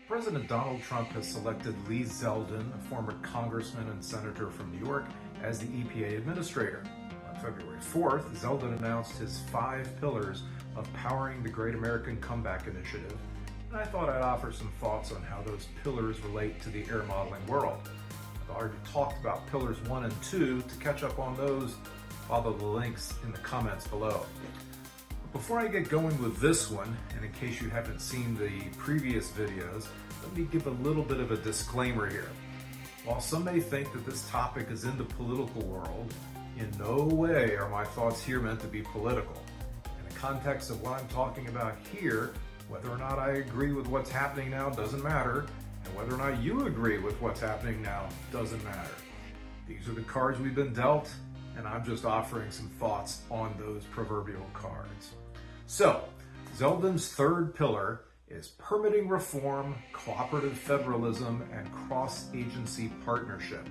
President Donald Trump has selected Lee Zeldin, a former congressman and senator from New York, as the EPA administrator. On February 4th, Zeldin announced his 5 pillars of powering the Great American Comeback Initiative, and I thought I'd offer some thoughts on how those pillars relate to the air modeling world. I've already talked about pillars 1 and 2. To catch up on those, follow the links in the comments below. Before I get going with this one, and in case you haven't seen the previous videos, let me give a little bit of a disclaimer here. While some may think that this topic is in the political world, in no way are my thoughts here meant to be political. In the context of what I'm talking about here, whether or not I agree with what's happening now doesn't matter, and whether or not you agree with what's happening now doesn't matter. These are the cards we've been dealt, and I'm just offering some thoughts on those proverbial cards. So, Zeldin's 3rd pillar is permitting reform, cooperative federalism, and cross-agency partnership.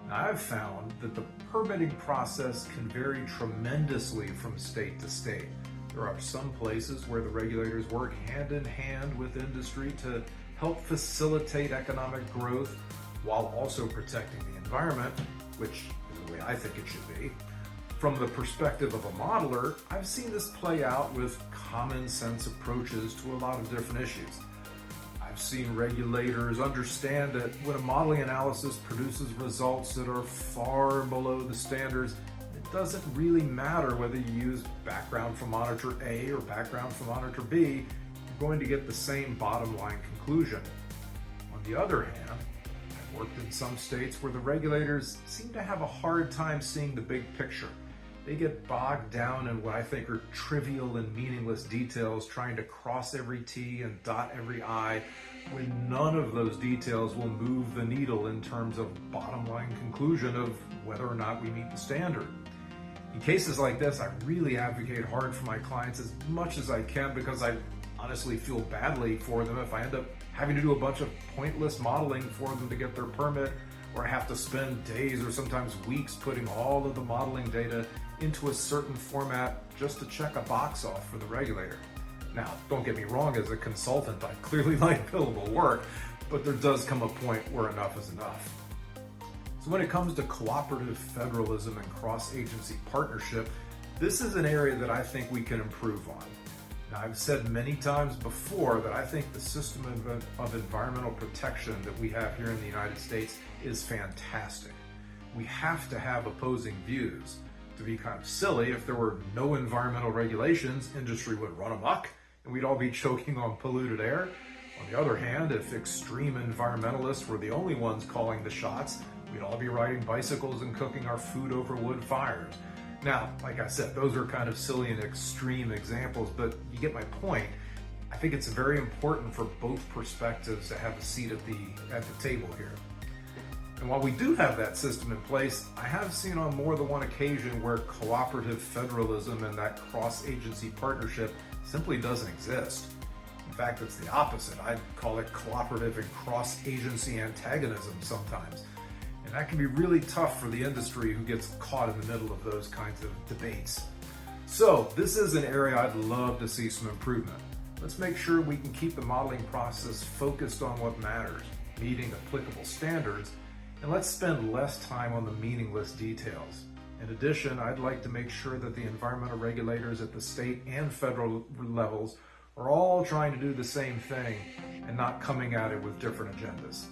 Now, I've found that the permitting process can vary tremendously from state to state. There are some places where the regulators work hand in hand with industry to help facilitate economic growth while also protecting the environment, which is the way I think it should be. From the perspective of a modeler, I've seen this play out with common sense approaches to a lot of different issues. I've seen regulators understand that when a modeling analysis produces results that are far below the standards, it doesn't really matter whether you use background from monitor A or background from monitor B, you're going to get the same bottom line conclusion. On the other hand, I've worked in some states where the regulators seem to have a hard time seeing the big picture. They get bogged down in what I think are trivial and meaningless details, trying to cross every T and dot every I, when none of those details will move the needle in terms of bottom line conclusion of whether or not we meet the standard. In cases like this, I really advocate hard for my clients as much as I can because I honestly feel badly for them if I end up having to do a bunch of pointless modeling for them to get their permit, or I have to spend days or sometimes weeks putting all of the modeling data into a certain format just to check a box off for the regulator. Now, don't get me wrong, as a consultant, I clearly like billable work, but there does come a point where enough is enough. So when it comes to cooperative federalism and cross-agency partnership, this is an area that I think we can improve on. Now, I've said many times before that I think the system of environmental protection that we have here in the United States is fantastic. We have to have opposing views. To be kind of silly, if there were no environmental regulations, industry would run amok and we'd all be choking on polluted air. On the other hand, if extreme environmentalists were the only ones calling the shots, we'd all be riding bicycles and cooking our food over wood fires. Now, like I said, those are kind of silly and extreme examples, but you get my point. I think it's very important for both perspectives to have a seat at the table here. And while we do have that system in place, I have seen on more than one occasion where cooperative federalism and that cross-agency partnership simply doesn't exist. In fact, it's the opposite. I'd call it cooperative and cross-agency antagonism sometimes. And that can be really tough for the industry who gets caught in the middle of those kinds of debates. So this is an area I'd love to see some improvement. Let's make sure we can keep the modeling process focused on what matters, meeting applicable standards, and let's spend less time on the meaningless details. In addition, I'd like to make sure that the environmental regulators at the state and federal levels are all trying to do the same thing and not coming at it with different agendas.